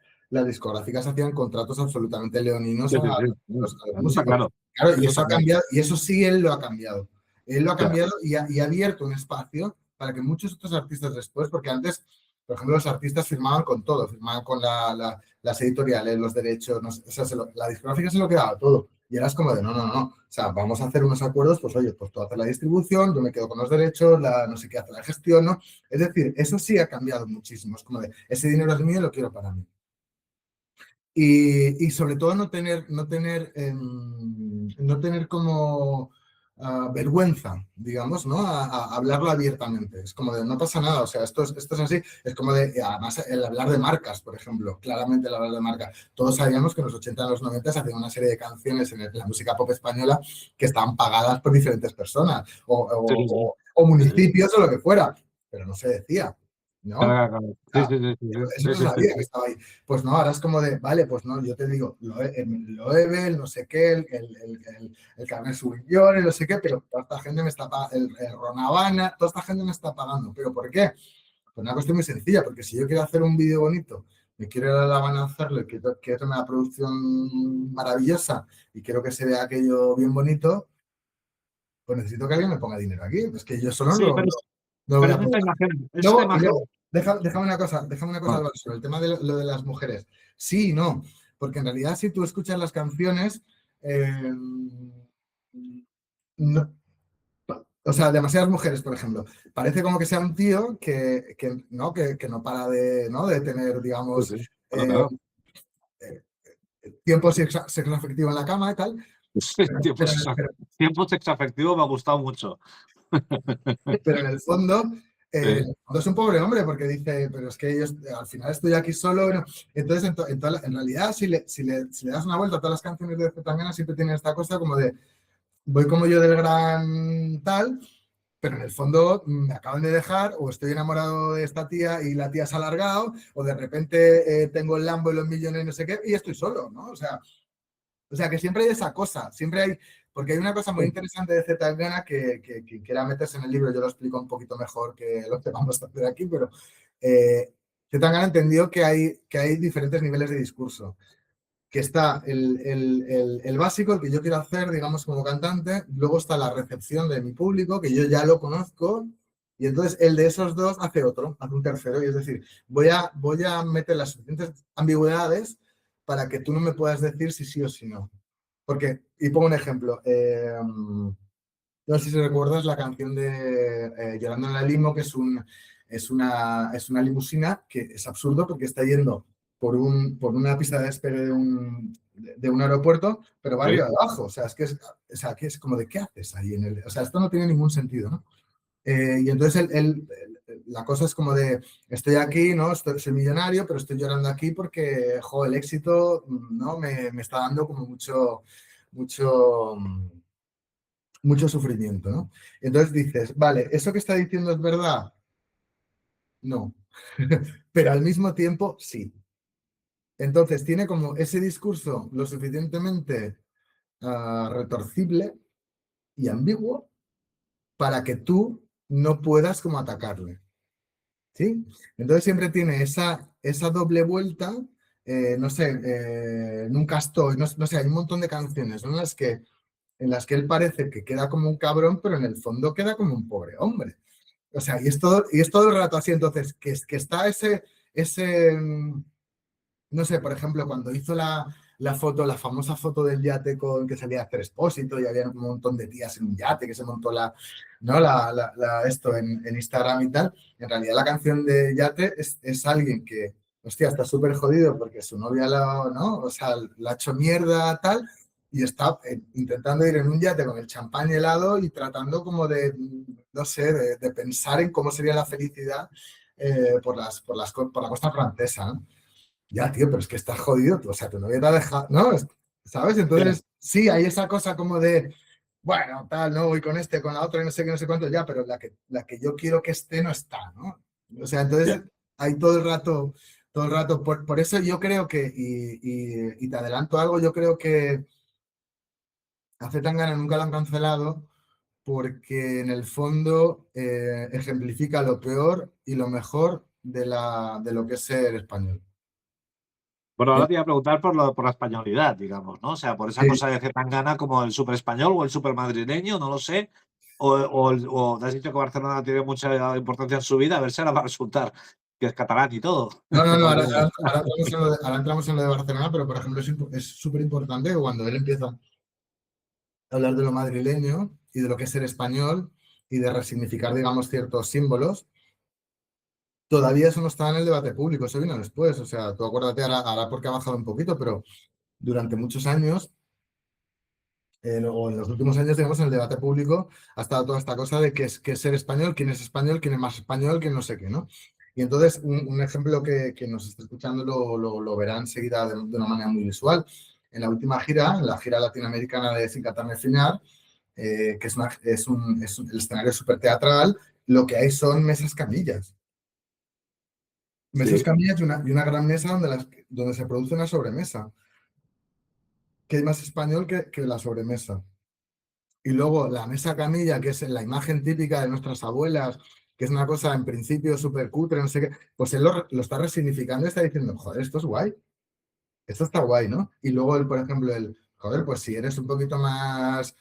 discográficas hacían contratos absolutamente leoninos Sí, a sí, sí. los Eso está músicos. claro. Claro, y Eso eso está ha claro. cambiado, y eso sí él lo ha cambiado. Él lo ha Ya, cambiado y ha abierto un espacio para que muchos otros artistas después, porque antes, por ejemplo, los artistas firmaban con todo, firmaban con las editoriales, los derechos, no sé, o sea, la discográfica se lo quedaba todo. Y eras como de, no, no, no, o sea, vamos a hacer unos acuerdos, pues oye, pues tú haces la distribución, yo me quedo con los derechos, no sé qué hace la gestión, ¿no? Es decir, eso sí ha cambiado muchísimo, es como de, ese dinero es mío y lo quiero para mí. Y sobre todo no tener como vergüenza, digamos, ¿no? A hablarlo abiertamente. Es como de, no pasa nada, o sea, esto es así. Es como de, además, el hablar de marcas, por ejemplo, claramente el hablar de marcas. Todos sabíamos que en los 80 y en los 90 se hacían una serie de canciones en la música pop española que estaban pagadas por diferentes personas sí, sí, sí. o Sí, sí. municipios o lo que fuera, pero no se decía, ¿no? Claro, claro, claro. Sí, sí, sí, Eso sí, no sí, sí, sabía que sí. estaba ahí. Pues no, ahora es como de, vale, pues no, yo te digo, Loewe, el no sé qué, el Carmen Sauvignon, el no sé qué, pero toda esta gente me está pagando, el Ron Habana, toda esta gente me está pagando. ¿Pero por qué? Pues una cuestión muy sencilla, porque si yo quiero hacer un vídeo bonito, me quiero ir a La Habana a hacerlo, y quiero tener una producción maravillosa y quiero que se vea aquello bien bonito, pues necesito que alguien me ponga dinero aquí. Es que yo solo Sí, no lo voy pero a es esta poder. imagen, es esta Luego, imagen. déjame una cosa, Ah, Álvaro, sobre el tema de lo de las mujeres. Sí y no, porque en realidad si tú escuchas las canciones, eh, no- o sea, demasiadas mujeres, por ejemplo, parece como que sea un tío que no para ¿no? de tener, sí, digamos, sí. Claro, eh, claro. tiempo sexo afectivo en la cama y tal, Sí, tiempo, pero, pero, tiempo sexoafectivo me ha gustado mucho. pero en el fondo, Sí. es un pobre hombre porque dice, pero es que yo al final estoy aquí solo. ¿No? Entonces, en realidad, si le das una vuelta a todas las canciones de Zetangana, siempre tienen esta cosa como de, voy como yo del gran tal, pero en el fondo me acaban de dejar, o estoy enamorado de esta tía y la tía se ha alargado, o de repente tengo el Lambo y los millones y no sé qué, y estoy solo, ¿no? O sea, que siempre hay esa cosa, siempre hay, porque hay una cosa muy interesante de Zetangana que quiera meterse en el libro, yo lo explico un poquito mejor que lo que vamos a hacer aquí, pero Zetangana entendió que hay diferentes niveles de discurso, que está el básico, el que yo quiero hacer, digamos, como cantante, luego está la recepción de mi público, que yo ya lo conozco, y entonces el de esos dos hace otro, hace un tercero, y es decir, voy a meter las suficientes ambigüedades para que tú no me puedas decir si sí o si no. Porque, y pongo un ejemplo, no sé si recuerdas la canción de Llorando en la Limo, que es una limusina que es absurdo porque está yendo por una pista de despegue de un aeropuerto, pero va arriba abajo. O sea, que es como de ¿qué haces ahí en el? O sea, esto no tiene ningún sentido, ¿no? Y entonces la cosa es como de estoy aquí, ¿no? Soy millonario, pero estoy llorando aquí porque, jo, el éxito, ¿no? Me está dando como mucho sufrimiento, ¿no? Entonces dices, vale, ¿eso que está diciendo es verdad? No, pero al mismo tiempo sí. Entonces tiene como ese discurso lo suficientemente retorcible y ambiguo para que tú no puedas como atacarle, ¿sí? Entonces siempre tiene esa doble vuelta, no sé, nunca estoy, no sé, hay un montón de canciones, ¿no? en las que él parece que queda como un cabrón, pero en el fondo queda como un pobre hombre. O sea, y es todo el rato así. Entonces, que está ese, no sé, por ejemplo, cuando hizo la foto, la famosa foto del yate con que salía a hacer Expósito y había un montón de tías en un yate que se montó ¿no? Esto en Instagram y tal. En realidad la canción de Yate es alguien que, hostia, está súper jodido porque su novia ¿no? O sea, la ha hecho mierda tal y está intentando ir en un yate con el champán helado y tratando como de, no sé, de pensar en cómo sería la felicidad por la costa francesa, ¿no? Ya, tío, pero es que estás jodido, o sea, tu novia te ha dejado, ¿no? ¿Sabes? Entonces, sí, hay esa cosa como de, bueno, tal, no voy con este, con la otra, y no sé qué, no sé cuánto, ya, pero la que yo quiero que esté no está, ¿no? O sea, entonces hay todo el rato, por eso yo creo que, y te adelanto algo, yo creo que a Zetangana nunca lo han cancelado porque en el fondo ejemplifica lo peor y lo mejor de lo que es ser español. Bueno, ahora te iba a preguntar por la españolidad, digamos, ¿no? O sea, por esa Sí. cosa de Zetangana como el súper español o el súper madrileño, no lo sé. O te has dicho que Barcelona tiene mucha importancia en su vida, a ver si ahora va a resultar que es catalán y todo. No, ahora entramos en lo de Barcelona, pero por ejemplo es súper importante cuando él empieza a hablar de lo madrileño y de lo que es ser español y de resignificar, digamos, ciertos símbolos. Todavía eso no está en el debate público, eso vino después. O sea, tú acuérdate ahora porque ha bajado un poquito, pero durante muchos años, o en los últimos años, digamos, en el debate público ha estado toda esta cosa de qué es ser español, quién es más español, quién no sé qué, ¿no? Y entonces, un ejemplo que nos está escuchando lo verá enseguida de una manera muy visual. En la última gira, en la gira latinoamericana de Sin Cantar ni Final, que el escenario súper teatral, lo que hay son mesas camillas. Mesas Sí, camillas y una gran mesa donde se produce una sobremesa. ¿Qué hay más español que la sobremesa? Y luego la mesa camilla, que es la imagen típica de nuestras abuelas, que es una cosa en principio súper cutre, no sé qué, pues él lo está resignificando y está diciendo, joder, esto es guay, esto está guay, ¿no? Y luego él, por ejemplo, joder, pues si eres un poquito más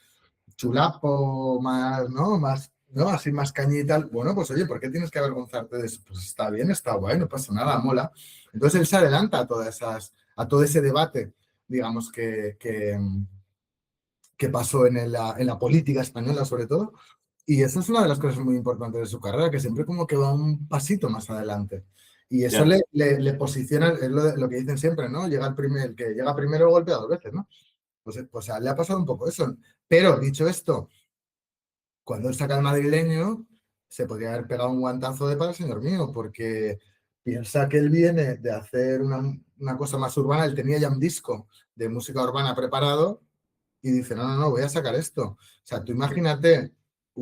chulapo, más, ¿no? Más, ¿no? Así más cañita y tal, bueno, pues oye, ¿por qué tienes que avergonzarte de eso? Pues está bien, está guay, no pasa nada, mola. Entonces él se adelanta a todo ese debate, digamos, que pasó en la política española sobre todo. Y eso es una de las cosas muy importantes de su carrera, que siempre como que va un pasito más adelante. Y eso ya. le posiciona, es lo que dicen siempre, ¿no? El que llega primero golpea dos veces, ¿no? Pues le ha pasado un poco eso. Pero dicho esto, cuando él saca el madrileño, se podría haber pegado un guantazo de para el señor mío, porque piensa que él viene de hacer una cosa más urbana, él tenía ya un disco de música urbana preparado y dice, no, no, no, voy a sacar esto. O sea, tú imagínate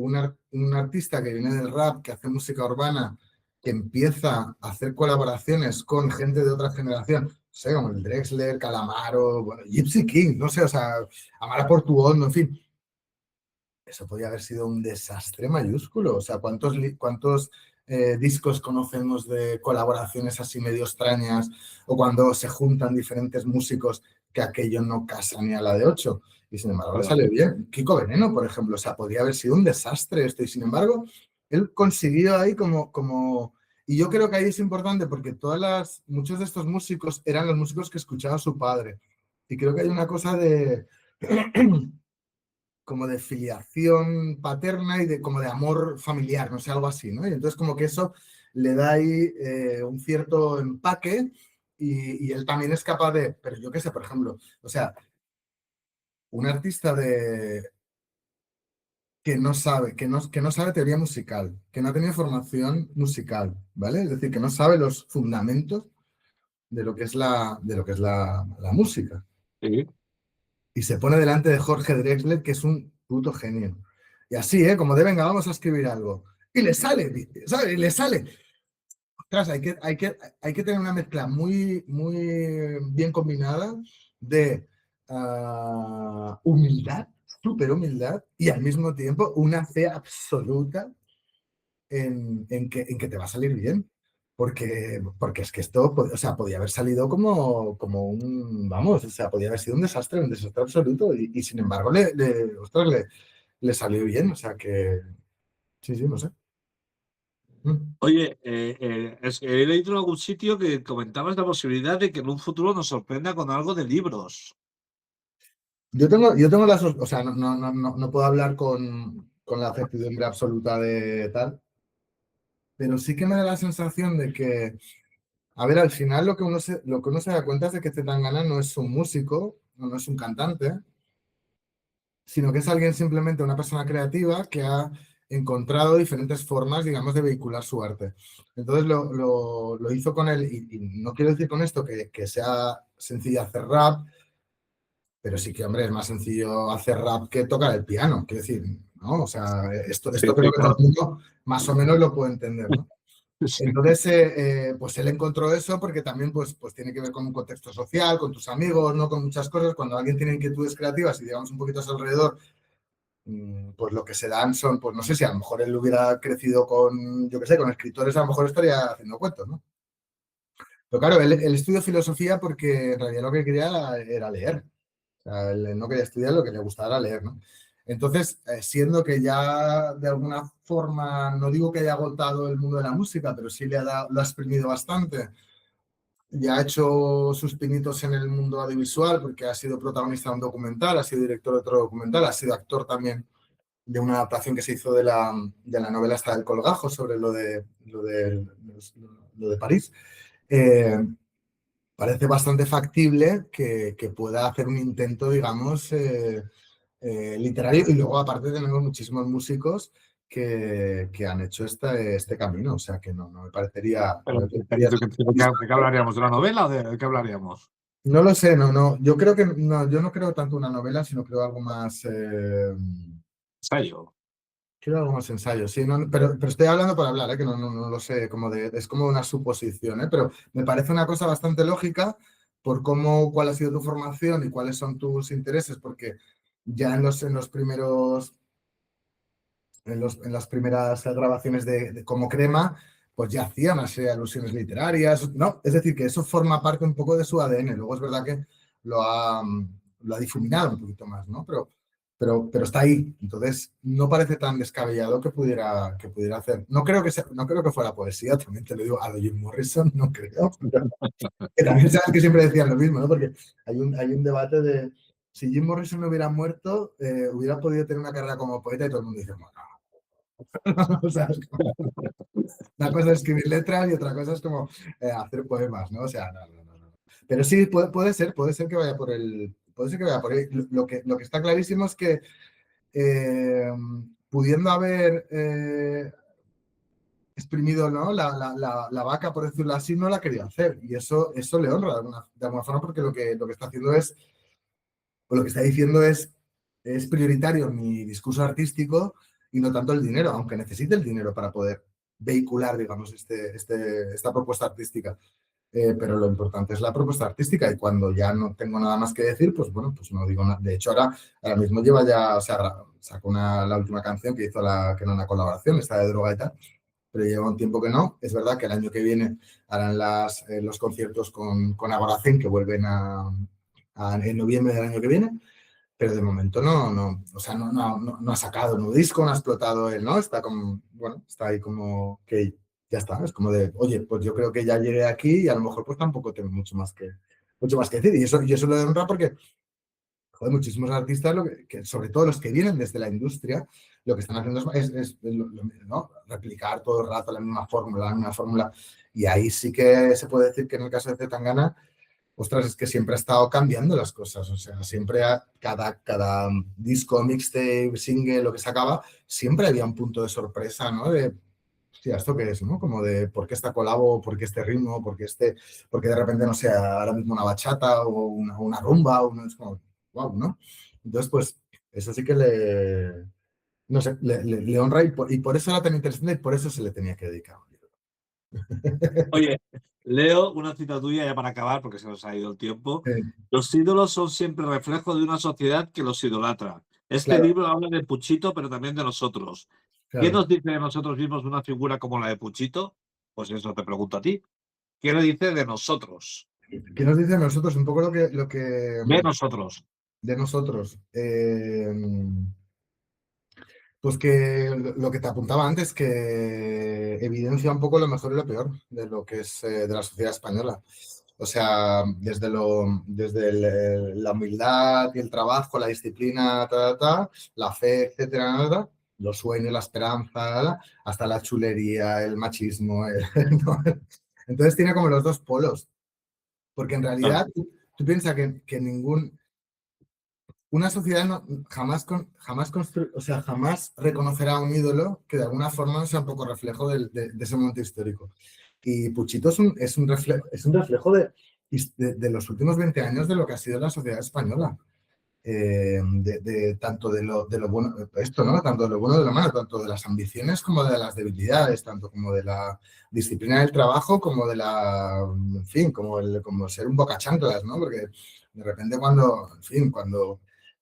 un artista que viene del rap, que hace música urbana, que empieza a hacer colaboraciones con gente de otra generación, no sé, como el Drexler, Calamaro, bueno, Gypsy King, no sé, o sea, Amara Portuondo, en fin. Eso podría haber sido un desastre mayúsculo. O sea, ¿cuántos discos conocemos de colaboraciones así medio extrañas o cuando se juntan diferentes músicos que aquello no casa ni a la de 8? Y sin embargo le sale bien. Kiko Veneno, por ejemplo, o sea, podría haber sido un desastre esto. Y sin embargo, él consiguió ahí como... Y yo creo que ahí es importante porque muchos de estos músicos eran los músicos que escuchaba su padre. Y creo que hay una cosa de... como de filiación paterna y como de amor familiar, no sé, algo así, ¿no? Y entonces como que eso le da ahí un cierto empaque y él también es capaz de, pero yo qué sé, por ejemplo, o sea, un artista que no sabe, que no sabe teoría musical, que no ha tenido formación musical, ¿vale? Es decir, que no sabe los fundamentos de lo que es la música. Sí. Y se pone delante de Jorge Drexler, que es un puto genio. Y así, como de, venga, vamos a escribir algo. Y le sale, ¿sabes? Y le sale. Ostras, hay que tener una mezcla muy, muy bien combinada de humildad, súper humildad, y al mismo tiempo una fe absoluta en que te va a salir bien. Porque es que esto, o sea, podía haber salido como vamos, o sea, podía haber sido un desastre absoluto y sin embargo ostras, le salió bien, o sea que, sí, no sé. Oye, es que he leído en algún sitio que comentabas la posibilidad de que en un futuro nos sorprenda con algo de libros. Yo tengo o sea, no puedo hablar con la certidumbre absoluta de tal, pero sí que me da la sensación de que, a ver, al final lo que uno se da cuenta es de que Zetangana no es un músico, no es un cantante, sino que es alguien simplemente, una persona creativa que ha encontrado diferentes formas, digamos, de vehicular su arte. Entonces lo hizo con él, y no quiero decir con esto que sea sencillo hacer rap, pero sí que, hombre, es más sencillo hacer rap que tocar el piano, quiero decir, ¿no? O sea, esto Sí, creo que todo claro. el mundo más o menos lo puede entender, ¿no? Sí. Entonces, pues él encontró eso porque también pues tiene que ver con un contexto social, con tus amigos, ¿no? Con muchas cosas. Cuando alguien tiene inquietudes creativas y digamos un poquito a su alrededor, pues lo que se dan son, pues no sé si a lo mejor él hubiera crecido con, yo qué sé, con escritores, a lo mejor estaría haciendo cuentos, ¿no? Pero claro, él estudió filosofía porque en realidad lo que quería era leer. O sea, él no quería estudiar, lo que le gustaba era leer, ¿no? Entonces, siendo que ya de alguna forma, no digo que haya agotado el mundo de la música, pero sí lo ha exprimido bastante, ya ha hecho sus pinitos en el mundo audiovisual porque ha sido protagonista de un documental, ha sido director de otro documental, ha sido actor también de una adaptación que se hizo de la novela esta del Colgajo sobre lo de París. Eh, Parece bastante factible que pueda hacer un intento, digamos, literario. Y luego, aparte, tenemos muchísimos músicos que han hecho este camino. O sea, que no me parecería... Pero, ¿de qué hablaríamos? ¿De una novela o de qué hablaríamos? No lo sé, no. Yo creo que no, yo no creo tanto una novela, sino creo algo más... Ensayo. Quiero algo más ensayo, sí, pero estoy hablando por hablar, que no lo sé, es como una suposición, pero me parece una cosa bastante lógica por cuál ha sido tu formación y cuáles son tus intereses, porque ya en los primeros, en las primeras grabaciones de Como Crema, pues ya hacía una serie de alusiones literarias, ¿no? Es decir, que eso forma parte un poco de su ADN, luego es verdad que lo ha difuminado un poquito más, ¿no? Pero está ahí. Entonces, no parece tan descabellado que pudiera hacer. No creo que fuera poesía, también te lo digo, a lo Jim Morrison no creo. Que también sabes que siempre decían lo mismo, ¿no? Porque hay un debate de si Jim Morrison no hubiera muerto, hubiera podido tener una carrera como poeta y todo el mundo dice, bueno, o sea, una cosa es escribir letras y otra cosa es como hacer poemas, ¿no? O sea, no. Pero sí, puede ser que vaya por el... Puede ser que vaya por ahí. Lo que está clarísimo es que pudiendo haber exprimido, ¿no? la vaca, por decirlo así, no la ha querido hacer. Y eso le honra de alguna forma porque lo que está haciendo es, o lo que está diciendo es prioritario en mi discurso artístico y no tanto el dinero, aunque necesite el dinero para poder vehicular, digamos, esta propuesta artística. Pero lo importante es la propuesta artística y cuando ya no tengo nada más que decir, pues bueno, pues no digo nada. De hecho, ahora mismo lleva ya, o sea, sacó la última canción que hizo que era una colaboración, esta de Droga y tal, pero lleva un tiempo que no. Es verdad que el año que viene harán los conciertos con Agoracén, que vuelven en noviembre del año que viene, pero de momento o sea, no ha sacado un disco, no ha explotado él, ¿no? Está como, bueno, está ahí como que ya está, es como de, oye, pues yo creo que ya llegué aquí y a lo mejor pues tampoco tengo mucho más que decir. Y eso lo de honra porque, joder, muchísimos artistas, sobre todo los que vienen desde la industria, lo que están haciendo es ¿no? Replicar todo el rato la misma fórmula. Y ahí sí que se puede decir que en el caso de Zetangana, ostras, es que siempre ha estado cambiando las cosas, o sea, siempre cada disco, mixtape, single, lo que sacaba, siempre había un punto de sorpresa, ¿no? De, hostia, ¿esto qué es, no? Como de, ¿por qué esta colabo? ¿Por qué este ritmo? ¿Por qué de repente, no sé, ahora mismo una bachata o una rumba? Es como, wow, ¿no? Entonces, pues, eso sí que no sé, le honra y por eso era tan interesante y por eso se le tenía que dedicar. Oye, leo una cita tuya ya para acabar, porque se nos ha ido el tiempo. Eh, Los ídolos son siempre reflejo de una sociedad que los idolatra. Este claro, libro habla de Puchito, pero también de nosotros. ¿Qué claro. nos dice de nosotros mismos una figura como la de Puchito? Pues eso te pregunto a ti. ¿Qué le dice de nosotros? ¿Qué nos dice a nosotros? Un poco lo que De nosotros. de nosotros. Pues que lo que te apuntaba antes, que evidencia un poco lo mejor y lo peor de lo que es de la sociedad española. O sea, desde la humildad y el trabajo, la disciplina, la fe, etcétera, los sueños, la esperanza, hasta la chulería, el machismo. ¿No? Entonces tiene como los dos polos, porque en Claro, realidad tú piensas que una sociedad o sea, jamás reconocerá a un ídolo que de alguna forma no sea un poco reflejo de ese momento histórico. Y Puchito es un reflejo de los últimos 20 años de lo que ha sido la sociedad española. Tanto de lo bueno, esto, ¿no? Tanto de lo bueno de lo malo, tanto de las ambiciones como de las debilidades, tanto como de la disciplina del trabajo, como en fin, como ser un bocachanclas, ¿no? Porque de repente en fin, cuando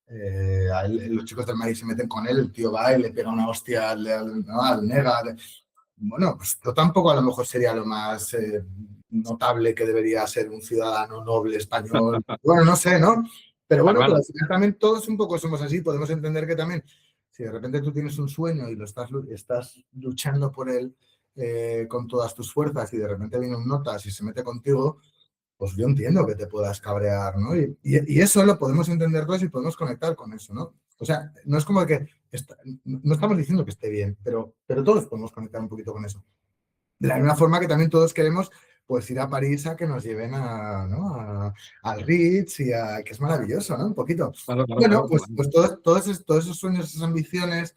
los chicos del maíz se meten con él, el tío va y le pega una hostia ¿no? al Nega. Bueno, pues esto tampoco a lo mejor sería lo más notable que debería ser un ciudadano noble español. Bueno, no sé, ¿no? Pero está bueno, pero claro. al final también todos un poco somos así. Podemos entender que también, si de repente tú tienes un sueño y estás luchando por él con todas tus fuerzas y de repente viene un notas y se mete contigo, pues yo entiendo que te puedas cabrear, ¿no? Y eso lo podemos entender todos y podemos conectar con eso, ¿no? O sea, no es como que no estamos diciendo que esté bien, pero todos podemos conectar un poquito con eso. De la misma forma que también todos queremos pues ir a París a que nos lleven ¿no? al Ritz que es maravilloso, ¿no? Un poquito. Claro, claro, Bueno, claro, pues todos esos sueños, esas ambiciones,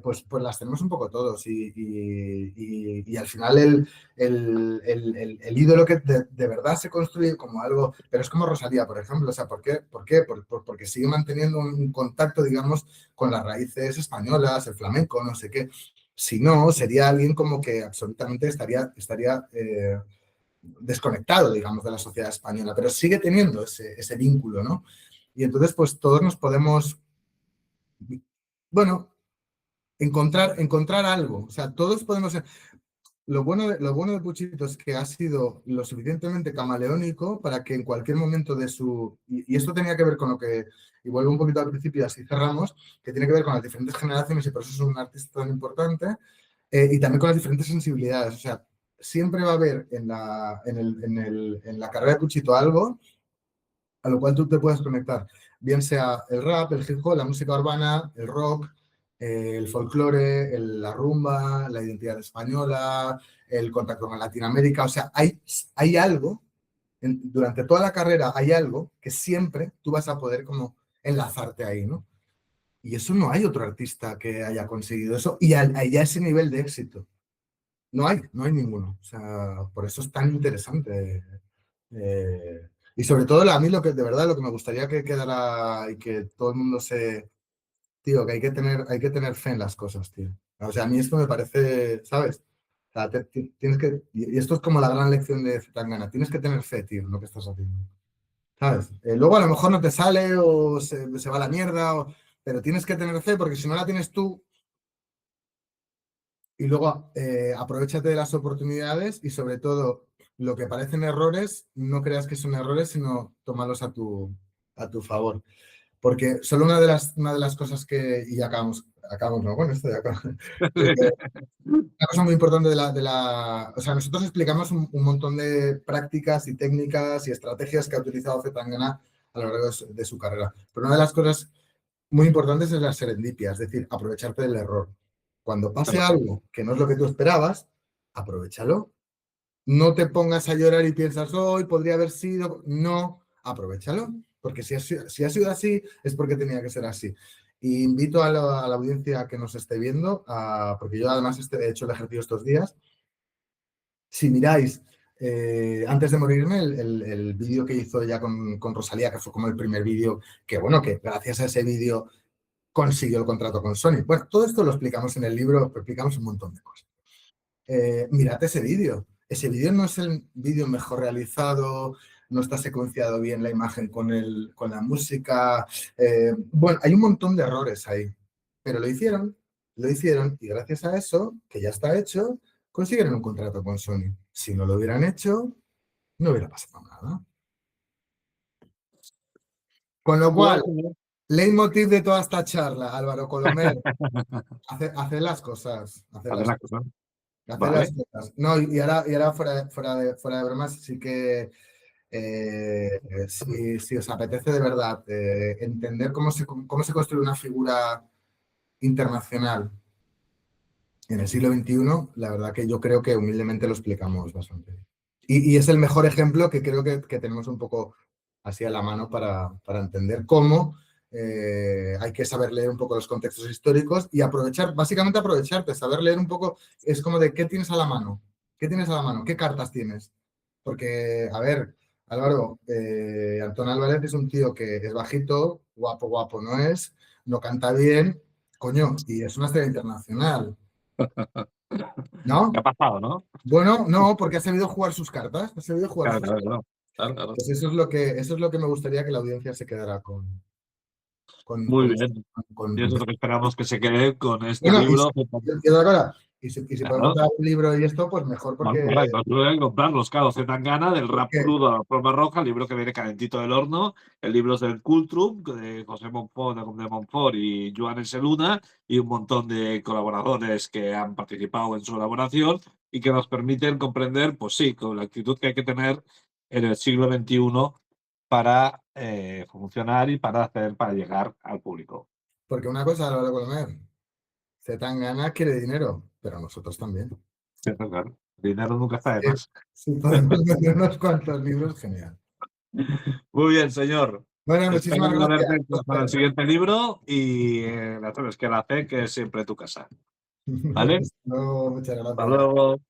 pues las tenemos un poco todos y al final el ídolo que de verdad se construye como algo, pero es como Rosalía, por ejemplo, o sea, ¿por qué? ¿Por qué? Porque sigue manteniendo un contacto, digamos, con las raíces españolas, el flamenco, no sé qué. Si no, sería alguien como que absolutamente estaría desconectado, digamos, de la sociedad española, pero sigue teniendo ese vínculo, ¿no? Y entonces, pues todos nos podemos, bueno, encontrar algo. O sea, todos podemos ser. Lo bueno de Puchito es que ha sido lo suficientemente camaleónico para que en cualquier momento de su. Y esto tenía que ver con lo que. Y vuelvo un poquito al principio y así cerramos, que tiene que ver con las diferentes generaciones y por eso es un artista tan importante. Y también con las diferentes sensibilidades. O sea, siempre va a haber en la carrera de Puchito algo a lo cual tú te puedes conectar, bien sea el rap, el hip hop, la música urbana, el rock, el folclore, la rumba, la identidad española, el contacto con Latinoamérica. O sea, hay algo, durante toda la carrera hay algo que siempre tú vas a poder como enlazarte ahí, ¿no? Y eso no hay otro artista que haya conseguido eso y a ese nivel de éxito. No hay ninguno. O sea, por eso es tan interesante. Y sobre todo a mí de verdad lo que me gustaría que quedara y que todo el mundo tío, que hay que tener fe en las cosas, tío. O sea, a mí esto me parece, ¿sabes? O sea, tienes que, y esto es como la gran lección de Zetangana, tienes que tener fe, tío, en lo que estás haciendo. ¿Sabes? Luego a lo mejor no te sale o se va a la mierda, pero tienes que tener fe porque si no la tienes tú, y luego aprovechate de las oportunidades y sobre todo lo que parecen errores, no creas que son errores, sino tómalos a tu favor. Porque solo una de las cosas que, y ya acabamos, ¿no? Bueno, esto ya acaba. Una cosa muy importante o sea, nosotros explicamos un montón de prácticas y técnicas y estrategias que ha utilizado Zetangana a lo largo de su carrera. Pero una de las cosas muy importantes es la serendipia, es decir, aprovecharte del error. Cuando pase algo que no es lo que tú esperabas, aprovéchalo. No te pongas a llorar y piensas, hoy podría haber sido. No, aprovéchalo. Porque si ha sido así, es porque tenía que ser así. Y invito a la audiencia que nos esté viendo, porque yo además he hecho el ejercicio estos días. Si miráis, antes de morirme, el vídeo que hizo ya con Rosalía, que fue como el primer vídeo, que bueno, que gracias a ese vídeo consiguió el contrato con Sony. Bueno, todo esto lo explicamos en el libro, explicamos un montón de cosas. Mirad ese vídeo. Ese vídeo no es el vídeo mejor realizado, no está secuenciado bien la imagen con la música. Bueno, hay un montón de errores ahí, pero lo hicieron y gracias a eso, que ya está hecho, consiguieron un contrato con Sony. Si no lo hubieran hecho, no hubiera pasado nada. Con lo cual, leitmotiv de toda esta charla, Álvaro Colomer, hacer las cosas. Hacer las cosas. Hacer Vale. las cosas. No, y ahora fuera de bromas, sí que si os apetece de verdad entender cómo se construye una figura internacional en el siglo XXI, la verdad que yo creo que humildemente lo explicamos bastante bien. Y es el mejor ejemplo que creo que tenemos un poco así a la mano para entender cómo hay que saber leer un poco los contextos históricos y básicamente aprovecharte, saber leer un poco, es como de qué tienes a la mano, qué cartas tienes. Porque, a ver, Álvaro, Antón Álvarez es un tío que es bajito, guapo no es, no canta bien, coño, y es una estrella internacional. ¿No? ¿Qué ha pasado, no? Bueno, no, porque ha sabido jugar sus cartas. Ha sabido jugar sus cartas. Claro. Pues eso es lo que me gustaría que la audiencia se quedara con Muy bien. Y eso es lo que esperamos que se quede con este bueno, libro. Y si podemos dar un libro y esto, pues mejor porque... Correcto, tuve que comprarlos, claro, Zetangana, del rap crudo a la forma roja, el libro que viene calentito del horno, el libro es del Cultrum, de José Monfort, de Montfort y Joan Enseluna, y un montón de colaboradores que han participado en su elaboración y que nos permiten comprender, pues sí, con la actitud que hay que tener en el siglo XXI para funcionar y para llegar al público. Porque una cosa, lo de comer, Zetangana quiere dinero, pero nosotros también. Sí, claro. El dinero nunca está de más. Si podemos vender unos cuantos libros, genial. Muy bien, señor. Bueno, muchísimas Espero gracias. verte para el siguiente libro y la sabes que la fe, que es siempre tu casa. ¿Vale? No, muchas Hasta gracias. luego.